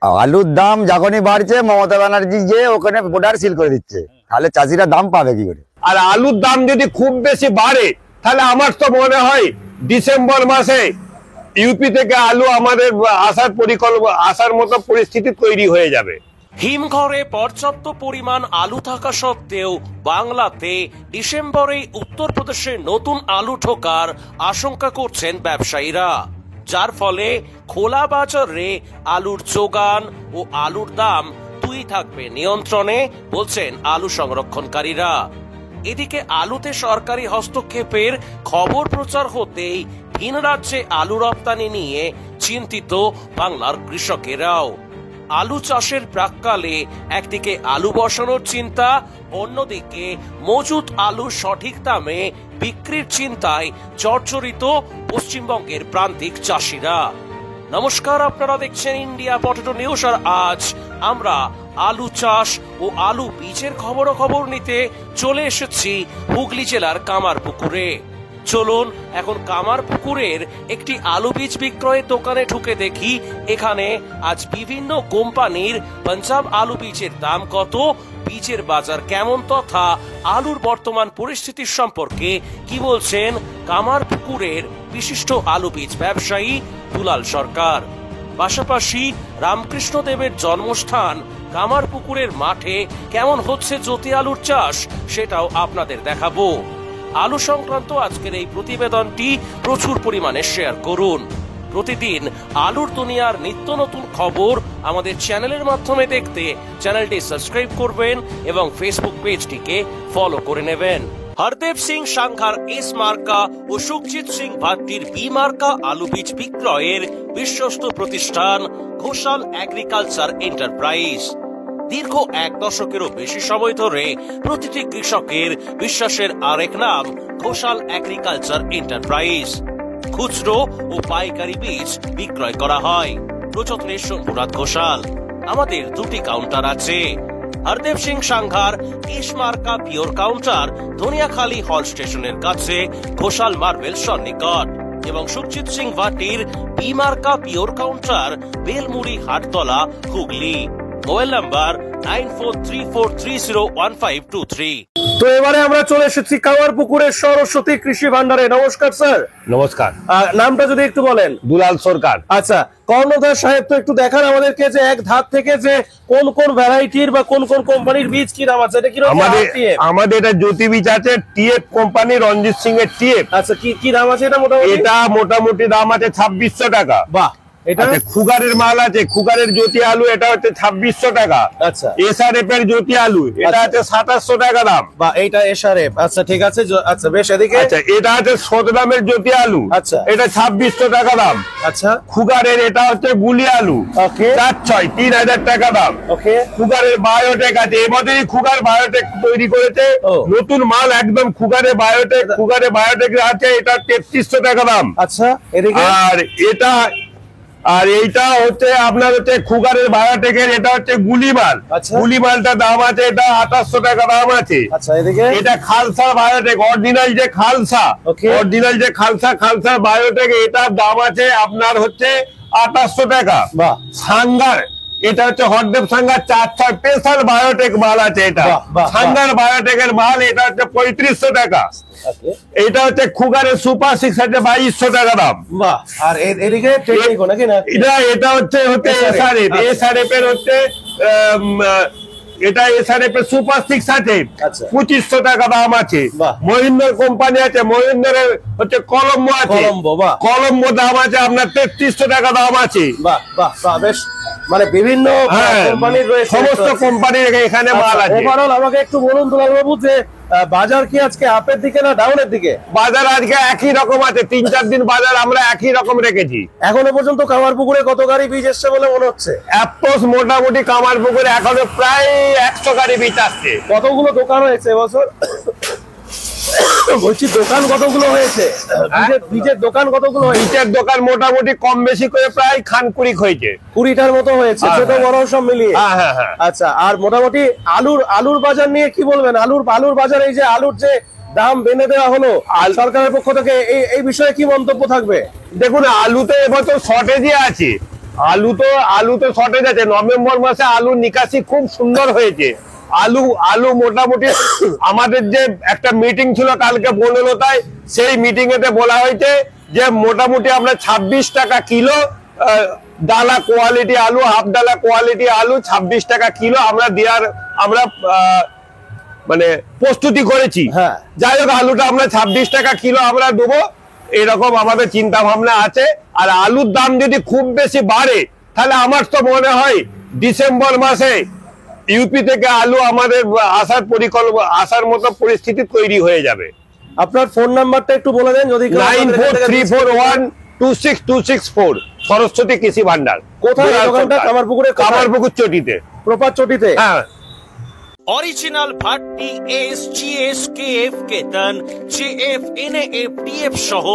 আলুর দাম যখনই বাড়ছে মমতা ব্যানার্জি যে ওখানে বর্ডার সিল করে দিচ্ছে, তাহলে চাষিরা দাম পাবে কি করে? আর আলুর দাম যদি খুব বেশি বাড়ে তাহলে আমার তো মনে হয় ডিসেম্বর মাসে ইউপি থেকে আলু আমাদের আসার মতো পরিস্থিতি তৈরি হয়ে যাবে। হিমঘরে পর্যাপ্ত পরিমাণ আলু থাকা সত্ত্বেও বাংলাতে ডিসেম্বরে উত্তরপ্রদেশে নতুন আলু ঢোকার আশঙ্কা করছেন ব্যবসায়ীরা, যার ফলে খোলা বাজারে আলুর যোগান ও আলুর দাম দুই থাকবে নিয়ন্ত্রণে, বলছেন আলু সংরক্ষণকারীরা। এদিকে আলুতে সরকারি হস্তক্ষেপের খবর প্রচার হতেই ভিন রাজ্যে আলু রপ্তানি নিয়ে চিন্তিত বাংলার কৃষকেরাও। আলু চাষের প্রাক্কালে একদিকে আলু বসানোর চিন্তা, অন্যদিকে মজুত আলু সঠিক দামে বিক্রির চিন্তায় জর্জরিত পশ্চিমবঙ্গের প্রান্তিক চাষিরা। নমস্কার, আপনারা দেখছেন ইন্ডিয়া পটেটো নিউজ, আর আজ আমরা আলু চাষ ও আলু বীজের খবর নিতে চলে এসেছি হুগলি জেলার কামারপুকুরে। চলুন এখন কামারপুকুরের একটি আলু বীজ বিক্রয়ের দোকানে ঢুকে দেখি এখানে আজ বিভিন্ন কোম্পানির পাঞ্জাব আলু বীজের দাম কত, বীজের বাজার কেমন, তথা আলুর বর্তমান পরিস্থিতির সম্পর্কে কি বলছেন কামারপুকুরের বিশিষ্ট আলু বীজ ব্যবসায়ী দুলাল সরকার। পাশাপাশি রামকৃষ্ণ দেবের জন্মস্থান কামারপুকুরের মাঠে কেমন হচ্ছে জ্যোতি আলুর চাষ সেটাও আপনাদের দেখাবো। আলু সংক্রান্ত আজকের এই প্রতিবেদনটি প্রচুর পরিমাণে শেয়ার করুন। প্রতিদিন আলুর দুনিয়ার নিত্য নতুন খবর আমাদের চ্যানেলের মাধ্যমে দেখতে চ্যানেলটি সাবস্ক্রাইব করবেন এবং ফেসবুক পেজটিকে ফলো করে নেবেন। হরদেব সিং সাংঘার এস মার্কা ও সুখজিৎ সিং ভাট্টির বি মার্কা আলু বীজ বিক্রয়ের বিশ্বস্ত প্রতিষ্ঠান ঘোষাল এগ্রিকালচার এন্টারপ্রাইজ। দীর্ঘ এক দশকেরও বেশি সময় ধরে প্রতিটি কৃষকের বিশ্বাসের আরেক নাম ঘোষাল এগ্রিকালচার এন্টারপ্রাইজ। খুচরো ও পাইকারি বীজ বিক্রয় করা হয়। প্রযত্নে শম্ভুনাথ ঘোষাল। আমাদের দুটি কাউন্টার আছে। হরদেব সিং সাংঘার এস মার্কা পিওর কাউন্টার ধনিয়াখালী হল স্টেশনের কাছে ঘোষাল মার্বেল সন্নিকট, এবং সুখজিৎ সিং ভাটির বি মার্কা pure counter Belmuri Hattala Hooghly. Mobile number 9434301523। তো এবারে আমরা চলে এসেছি কামারপুকুরের সরস্বতী কৃষি ভান্ডারে। নমস্কার স্যার। নমস্কার। নামটা যদি একটু বলেন। দুলাল সরকার। আচ্ছা, কর্ণধার সাহেব তো একটু দেখান আমাদেরকে যে এক ধাপ থেকে যে কোন কোন ভ্যারাইটির বা কোন কোন কোম্পানির বীজ কি দাম আছে। এটা কি আমাদের এটা জ্যোতি বীজ আছে, টিএফ কোম্পানি, রঞ্জিত সিং এর টিএফ। আচ্ছা, কি দাম আছে এটা? মোটামুটি দাম আছে 2600 টাকা। বাহ। এটা খুগারের মাল আছে, খুগারের জ্যোতি আলু, এটা হচ্ছে 2600 টাকা। আচ্ছা। এসআরএফ এর জ্যোতি আলু, এটা আছে 2700 টাকা দাম। বা এটা এসআরএফ। আচ্ছা, ঠিক আছে। আচ্ছা, বেশ। এদিকে আচ্ছা, এটা আছে সদরামের জ্যোতি আলু। আচ্ছা, এটা 2600 টাকা দাম। আচ্ছা। খুগারের এটা হচ্ছে গুলি আলু। ওকে। 4-6 3000 টাকা দাম। ওকে। খুগারের বায়োটেক আছে, এবছরই খুগার বায়োটেক তৈরি করেছে, নতুন মাল একদম। খুগারের বায়োটেক আছে, এটা 3300 টাকা দাম। আচ্ছা। এদিকে আর এইটা হচ্ছে আপনার হচ্ছে খুগারের বায়োটেকের, এটা হচ্ছে গুলিমাল। গুলিমালটা দাম আছে, এটা 2800 টাকা দাম আছে। আচ্ছা। এদিকে এটা খালসা বায়োটেক, অরিজিনাল যে খালসা বায়োটেক, এটার দাম আছে আপনার হচ্ছে 2800 টাকা। সাংঘার, এটা হচ্ছে হরদেব সাংঘার 4-6 স্পেশাল বায়োটেক মাল আছে। এটা সাংঘার বায়োটেকের মাল, এটা হচ্ছে 3500 টাকা। এটা হচ্ছে খুগারের সুপার 6 আছে 2200 টাকা দাম। আর এদিকে এটা হচ্ছে এসআরএফ এর হচ্ছে এটা এসআরএফ এর সুপার 6 আছে, 2500 টাকা দাম আছে। মহিন্দ্র কোম্পানি আছে, মহিন্দ্রের হচ্ছে কলম্বো আছে, কলম্বো দাম আছে আপনার 3300 টাকা দাম আছে। বেশ, মানে বিভিন্ন কোম্পানির রয়েছে, সমস্ত কোম্পানির এখানে মাল আছে। ওভারঅল আমাকে একটু বলুন দুলাল বাবু, যে বাজার কি আজকে আপের দিকে না ডাউনের দিকে? বাজার আজকে একই রকম আছে, 3-4 দিন বাজার আমরা একই রকম রেখেছি। এখনো পর্যন্ত কামারপুকুরে কত গাড়ি বীজ এসছে বলে মনে হচ্ছে? মোটামুটি কামারপুকুরে এখনো প্রায় 100 গাড়ি বীজ আসছে। কতগুলো দোকান হয়েছে এবছর? বলছি দোকান কতগুলো হয়েছে? বীজের দোকান কতগুলো? বীজের দোকান মোটামুটি কম বেশি করে প্রায় 20 হয়েছে, 20টার মতো হয়েছে, ছোট বড় সব মিলিয়ে। আচ্ছা, আর মোটামুটি আলুর বাজার নিয়ে কি বলবেন? আলুর বাজার, এই যে আলুর যে দাম বেঁধে দেওয়া হলো সরকারের পক্ষ থেকে, এই বিষয়ে কি মন্তব্য থাকবে? দেখুন, আলুতে এবছর শর্টেজে আছে, আলু তো শর্টেজ আছে। নভেম্বর মাসে আলুর নিকাশি খুব সুন্দর হয়েছে। আলু মোটামুটি আমাদের যে একটা মিটিং ছিল কালকে 15টায়, সেই মিটিং এতে বলা হয়েছে যে মোটামুটি আমরা 26 টাকা কিলো ডালা কোয়ালিটি আলু, হাফ ডালা কোয়ালিটি আলু 26 টাকা কিলো আমরা মানে প্রস্তুতি করেছি। হ্যাঁ। যাই হোক, আলুটা আমরা 26 টাকা কিলো আমরা দেবো, এরকম আমাদের চিন্তা ভাবনা আছে। আর আলুর দাম যদি খুব বেশি বাড়ে, তাহলে আমার তো মনে হয় ডিসেম্বর মাসে ইউপি থেকে আলু আমাদের আসার মতো পরিস্থিতি তৈরি হয়ে যাবে। আপনার ফোন নাম্বারটা একটু বলে দেন যদি কেউ আমাদের এখান থেকে 9434126264, সরস্বতী কৃষি ভান্ডার। কোথায় এই দোকানটা? কামারপুকুর চটিতে, প্রপার চটিতে। হ্যাঁ। Original Bhatti S, GS, KF, কেতন, জেএফ, এনএএফ, ডিএফ সহ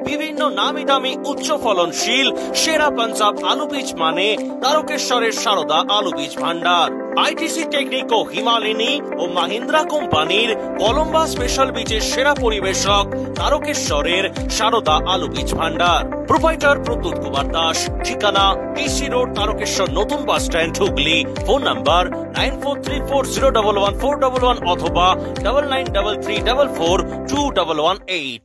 বিভিন্ন নামি দামি উচ্চ ফলনশীল সেরা পাঞ্জাব আলু বীজ মানে তারকেশ্বরের সারদা আলু বীজ ভান্ডার। আইটিসি টেকনিক ও হিমালিনী ও মাহিন্দ্রা কোম্পানির কলম্বা স্পেশাল বীজের সেরা পরিবেশক তারকেশ্বরের সারদা আলু বীজ ভান্ডার। প্রোপাইটার প্রদ্যুৎ কুমার দাস। ঠিকানা টিসি রোড, তারকেশ্বর নতুন bus stand, Hooghly. Phone number 9434011411 অথবা 9933442118।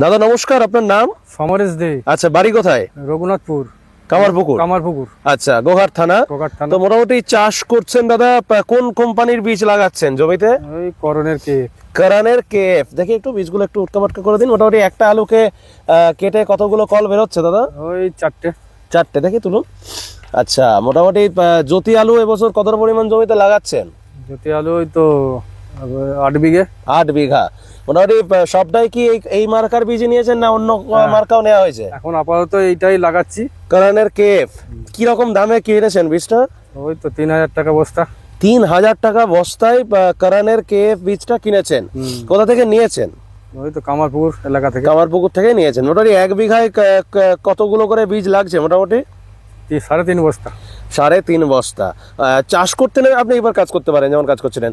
দাদা নমস্কার, আপনার নাম? সমরেশ দে, আচ্ছা, বাড়ি কোথায়? রঘুনাথপুর, কামারপুকুর। কামারপুকুর। আচ্ছা, গোঘাট থানা। গোঘাট থানা। তো মোটামুটি চাষ করছেন দাদা, কোন কোম্পানির বীজ লাগাচ্ছেন জমিতে? ওই করণের কেক। কারানের কেএফ। দেখি একটু বীজগুলো একটু উটকাপাটকা করে দিন। মোটামুটি একটা আলুকে কেটে কতগুলো কল বেরোচ্ছে দাদা? ওই 4টে। দেখি তুলুন। আচ্ছা, মোটামুটি জ্যোতি আলু এবছর কত পরিমাণ জমিতে লাগাচ্ছেন? জ্যোতি আলু ওই তো 8 বিঘে। 8 বিঘা। মোটামুটি সবটাই কি এই মার্কার বীজ নিয়েছেন না অন্য মার্কাও নেওয়া হয়েছে? এখন আপাতত এইটাই লাগাচ্ছি। কারানের কেএফ। কি রকম দামে কিনেছেন বীজটা? ওই তো 3000 টাকা বস্তা। 3000 টাকা বস্তায় কারানের কেএফ বীজটা কিনেছেন। কোথা থেকে নিয়েছেন? ওই তো কামারপুকুর এলাকা থেকে। কামারপুকুর থেকে নিয়েছেন। মোটামুটি 1 বিঘায় কতগুলো করে বীজ লাগছে মোটামুটি? 3.5 বস্তা। 3.5 বস্তা। চাষ করতে নেমে আপনি এবার কাজ করতে পারেন যেমন কাজ করছিলেন।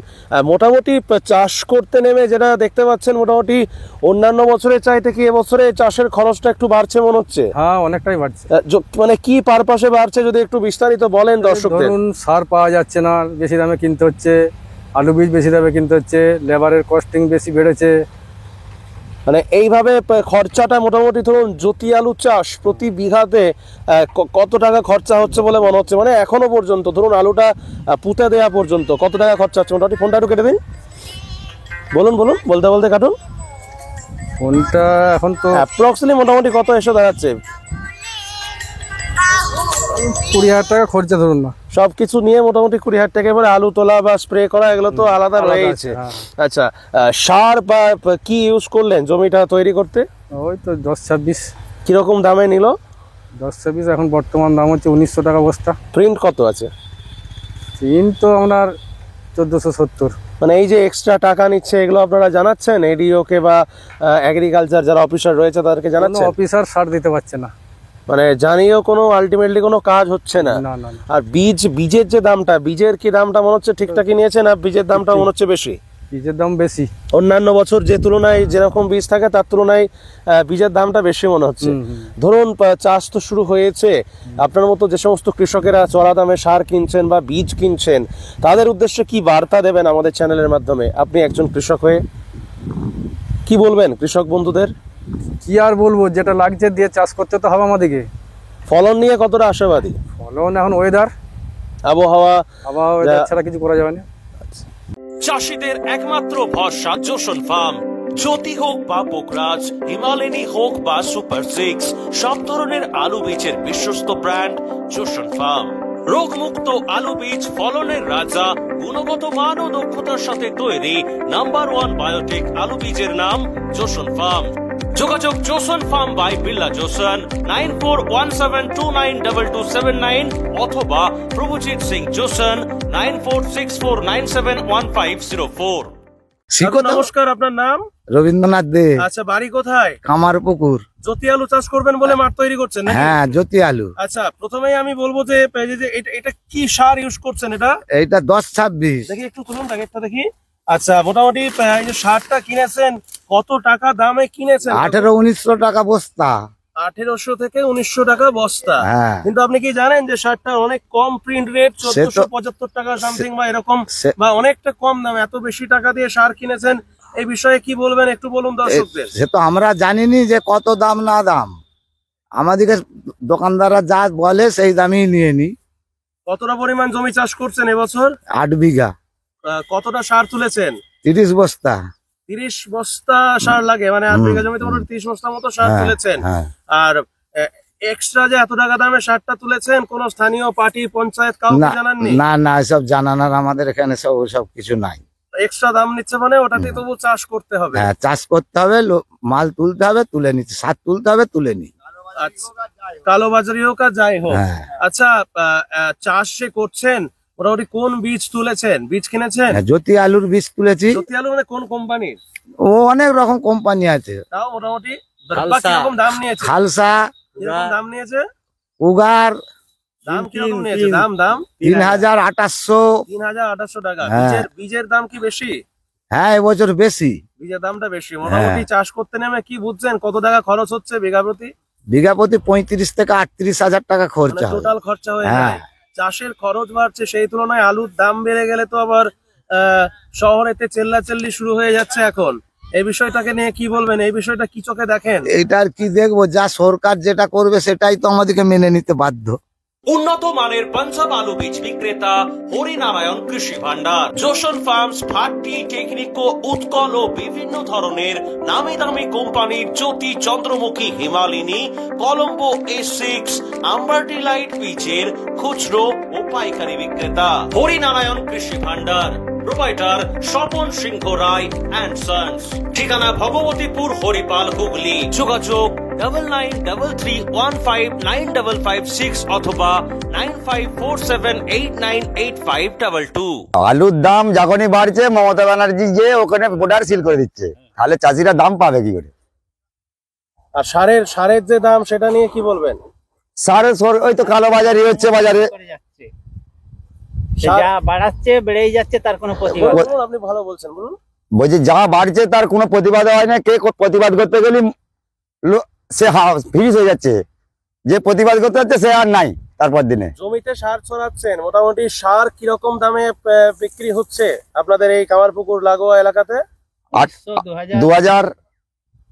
মোটামুটি চাষ করতে নেমে যেটা দেখতে পাচ্ছেন, মোটামুটি অন্যান্য বছরের চাইতে কি এবছরে চাষের খরচটা একটু বাড়ছে মনে হচ্ছে? হ্যাঁ, অনেকটাই বাড়ছে। মানে কি পারপাসে বাড়ছে যদি একটু বিস্তারিত বলেন দর্শকদের। ধরুন, সার পাওয়া যাচ্ছে না, বেশি দামে কিনতে হচ্ছে। আলু বীজ বেশি দামে কিনতে হচ্ছে। লেবারের কস্টিং বেশি বেড়েছে। মানে এইভাবে খরচাটা মোটামুটি ধরুন জ্যোতি আলু চাষ প্রতি বিঘাতে কত টাকা খরচা হচ্ছে বলে মনে হচ্ছে? মানে এখনো পর্যন্ত ধরুন আলুটা পুঁতে দেওয়া পর্যন্ত কত টাকা খরচা হচ্ছে মোটামুটি? ফোনটা একটু কেটে দিন। বলুন বলতে কাটুন। কোনটা এখন তো অ্যাপ্রক্সিমেটলি মোটামুটি কত এসে দাঁড়াচ্ছে? 20,000 টাকা খরচা ধরুন না। সবকিছু নিয়ে মোটামুটি 20,000 টাকা। এবারে আলু তোলা বা স্প্রে করা এগুলো তো আলাদা রয়েছে। আচ্ছা, সার বা কি ইউজ করলেন জমিটা তৈরি করতে? ওই তো 10-26। কিরকম দামে নিল? 10-26 এখন বর্তমান দাম হচ্ছে 1900 টাকা বস্তা। প্রিন্ট কত আছে? প্রিন্ট তো আপনার 1470। মানে এই যে এক্সট্রা টাকা নিচ্ছে এগুলো আপনারা জানাচ্ছেন এডিও কে বা এগ্রিকালচার যারা অফিসার রয়েছে তাদেরকে জানাচ্ছেন? অফিসার সার দিতে পারছে না। মানে জানিয়েও কোনো আলটিমেটলি কোনো কাজ হচ্ছে না। আর বীজের যে দামটা, বীজের কি দামটা মনে হচ্ছে ঠিকঠাকই নিয়েছেন? আর বীজের দামটা মনে হচ্ছে বেশি? বীজের দাম বেশি। অন্যান্য বছর যে তুলনায় যেরকম বীজ থাকে তার তুলনায় বীজের দামটা বেশি মনে হচ্ছে। ধরুন চাষ তো শুরু হয়েছে, আপনার মতো যে সমস্ত কৃষকেরা চড়া দামে সার কিনছেন বা বীজ কিনছেন, তাদের উদ্দেশ্যে কি বার্তা দেবেন আমাদের চ্যানেলের মাধ্যমে? আপনি একজন কৃষক হয়ে কি বলবেন কৃষক বন্ধুদের? কি আর বলবো, যেটা লাগছে দিয়ে চাষ করতে তো হবে আমাদেরকে। ফলন নিয়ে কতটা আশাবাদী? ফলন এখন আবহাওয়া ছাড়া কিছু করা যাবে না। চাষিদের একমাত্র ভরসা জোসন ফার্ম। জ্যোতি হোক বা পোকরাজ, হিমালয়ানি হোক বা সুপার 6, সব ধরনের আলু বীজের বিশ্বস্ত ব্র্যান্ড জোসন ফার্ম। রোগমুক্ত আলু বীজ, ফলনের রাজা, গুণগত মান ও দক্ষতার সাথে তৈরি নাম্বার 1 বায়োটেক আলু বীজের নাম জোসন ফার্ম। যোগাযোগ Joseon farm by Billah Joseon 9417292279 অথবা প্রভুজিৎ সিং জোসন 9464971504। নমস্কার, আপনার নাম? রবীন্দ্রনাথ দে। আচ্ছা, বাড়ি কোথায়? কামারপুকুর। জ্যোতি আলু চাষ করবেন বলে মাঠ তৈরি করছেন নাকি? হ্যাঁ, জ্যোতি আলু। আচ্ছা, প্রথমেই আমি বলবো যে এটা কি সার ইউজ করছেন? এইটা 10-26। দেখি একটু তুলুন প্যাকেটটা দেখি। আচ্ছা, মোটামুটি এই যে সারটা কিনেছেন কত টাকা দামে কিনেছেন? 1800-1900 টাকা বস্তা। 1800 থেকে 1900 টাকা বস্তা। হ্যাঁ। কিন্তু আপনি কি জানেন যে শার্টটা অনেক কম প্রিন্ট রেট, সে তো- 1475 টাকা সামথিং বা এরকম, সে- বা অনেকটা কম দাম, এত বেশি টাকা দিয়ে সার কিনেছেন, এই বিষয়ে কি বলবেন একটু বলুন দর্শকদের। সে তো আমরা জানিনি যে কত দাম না দাম, আমাদেরকে দোকানদাররা যা বলে সেই দামই নিয়ে নি। কতটা পরিমাণ জমি চাষ করছেন এবছর? 8 বিঘা, কতটা সার তুলেছেন? 30 বস্তা। 30 বস্তা সার লাগে, মানে 8 বিঘা জমিতে মোটামুটি 30 বস্তা মতো সার হ্যাঁ, তুলেছেন। হ্যাঁ। আর এক্সট্রা যে এত টাকা দামে সারটা তুলেছেন, কোন স্থানীয় পার্টি, পঞ্চায়েত কাউকে না জানাননি? না না, এসব জানানোর আমাদের এখানে সব কিছু নাই। এক্সট্রা দাম নিচ্ছে মানে ওটাতে তবু চাষ করতে হবে। হ্যাঁ, চাষ করতে হবে, মাল তুলতে হবে, তুলে নিচ্ছে, সার তুলতে হবে, তুলে নি। আচ্ছা, কালোবাজারি হোক আর যাই হোক। হ্যাঁ। আচ্ছা, চাষ যে করছেন মোটামুটি কোন বীজ তুলেছেন, বীজ কিনেছেন? হ্যাঁ, জ্যোতি আলুর বীজ তুলেছি। সত্যি আলু মানে কোন কোম্পানির? ও অনেক রকম কোম্পানি আছে, তাও মোটামুটি কিরকম দাম নিয়েছে? খালসা, কিরকম দাম নিয়েছে? উগার, দাম কিরকম নিয়েছে? দাম 3800। 3800 টাকা। হ্যাঁ। বীজের দাম কি বেশি? হ্যাঁ, এবছর বেশি। বীজের দামটা বেশি। মোটামুটি চাষ করতে নেমে কি বুঝছেন কত টাকা খরচ হচ্ছে বিঘা প্রতি? বিঘা প্রতি 35 থেকে 38 হাজার টাকা খরচা হয়। টোটাল খরচা হয়ে হ্যাঁ। যায়। চাষের খরচ বাড়ছে, সেই তুলনায় আলুর দাম বেড়ে গেলে তো আবার শহরেতে চেল্লাচেল্লি শুরু হয়ে যাচ্ছে এখন। এই বিষয়টাকে নিয়ে কি বলবেন? এই বিষয়টা কি চোখে দেখেন? এইটার কি দেখবো, যা সরকার যেটা করবে সেটাই তো আমাদেরকে মেনে নিতে বাধ্য। উন্নত মানের পাঞ্জাব আলু বীজ বিক্রেতা হরিনারায়ণ কৃষি ভান্ডার, যশোর ফার্মস, ভাট্টি, টেকনিকো, উৎকল ও বিভিন্ন ধরনের নামি দামি কোম্পানির জ্যোতি, চন্দ্রমুখী, হিমালিনী, কলম্বো A6, আম্বারটি লাইট বীজের খুচরো ও পাইকারি বিক্রেতা। Harinarayan Krishi Bhandar, proprietor Swapan Singha Roy and sons, ঠিকানা ভগবতীপুর, হরিপাল, হুগলি। যোগাযোগ 9933159556 অথবা 9547898522। আলুর দাম যখনই বাড়ছে, মমতা ব্যানার্জি যে ওখানে বর্ডার সিল করে দিচ্ছে, তাহলে চাষিরা দাম পাবে কি করে? আর সারের যে দাম সেটা নিয়ে কি বলবেন? ওই তো কালো বাজারই হচ্ছে বাজারে। করে যাচ্ছে। সে যা বাড়াচ্ছে বেড়েই যাচ্ছে, তার কোনো প্রতিবাদ নেই। বলুন, আপনি ভালো বলছেন, বলুন। বলছি যা বাড়ছে তার কোনো প্রতিবাদ হয় না। কে প্রতিবাদ করতে গেলে সে ফিনিশ হয়ে যাচ্ছে, যে প্রতিবাদ করতে যাচ্ছে সে আর নাই তারপর দিনে। জমিতে সার ছড়াচ্ছেন, মোটামুটি সার কিরকম দামে বিক্রি হচ্ছে আপনাদের এই কামারপুকুর লাগোয়া এলাকাতে? 2000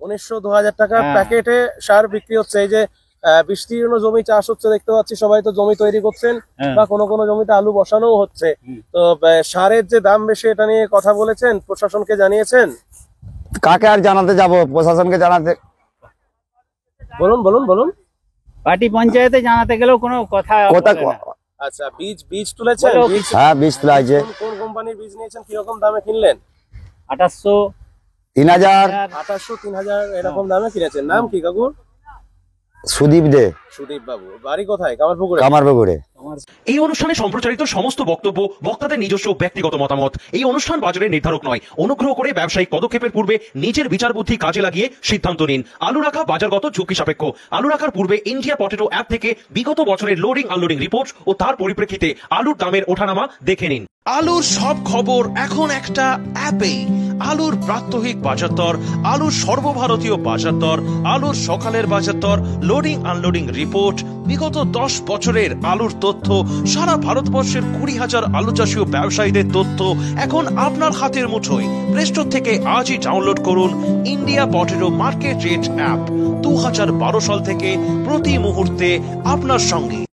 1900-2000 টাকা হ্যাঁ। প্যাকেটে সার বিক্রি হচ্ছে। এই যে বিস্তীর্ণ জমি চাষ হচ্ছে দেখতে পাচ্ছি, সবাই তো জমি তৈরি করছেন হ্যাঁ। বা কোনো কোনো জমিতে আলু বসানোও হচ্ছে। তো সারের যে দাম বেশি, এটা নিয়ে কথা বলেছেন, প্রশাসনকে জানিয়েছেন? কাকে আর জানাতে যাব, প্রশাসনকে জানাতে। বলুন বলুন বলুন। পার্টি পঞ্চায়েতে জানাতে গেলেও কোনো কথা কথা বলে না। আচ্ছা, বীজ তুলেছেন? বলো। বীজ হ্যাঁ, বীজ তোলা আছে। কোন কোম্পানির বীজ নিয়েছেন, কিরকম দামে কিনলেন? 2800, 3000। 2800-3000 এরকম দামে কিনেছেন। নাম কি কাকুর? সুদীপ দে, সুদীপ বাবু। বাড়ি কোথায়? কামারপুকুরে। কামারপুকুরে। এই অনুষ্ঠানে সম্প্রচারিত সমস্ত বক্তব্য বক্তাদের নিজস্ব ব্যক্তিগত মতামত। এই অনুষ্ঠান বাজারের নির্ধারক নয়। অনুগ্রহ করে ব্যবসায়িক পদক্ষেপের পূর্বে নিজের বিচার বুদ্ধি কাজে লাগিয়ে সিদ্ধান্ত নিন। আলু রাখা বাজারগত ঝুঁকি সাপেক্ষ। আলু রাখার পূর্বে ইন্ডিয়া পটেটো অ্যাপ থেকে বিগত বছরের লোডিং আনলোডিং রিপোর্ট ও তার পরিপ্রেক্ষিতে আলুর দামের ওঠানামা দেখে নিন। আলুর সব খবর এখন একটা অ্যাপেই। আলুর প্রাত্যহিক বাজার দর, আলুর সর্বভারতীয় বাজার দর, আলুর সকালের বাজার দর, লোডিং আনলোডিং রিপোর্ট, বিগত 10 বছরের আলুর তথ্য, সারা ভারতবর্ষের 20,000 আলু চাষী ও ব্যবসায়ীদের তথ্য এখন আপনার হাতের মুঠোয়। প্লে স্টোর থেকে আজই ডাউনলোড করুন India potato market rate app. 2012 সাল থেকে প্রতি মুহূর্তে আপনার সঙ্গে।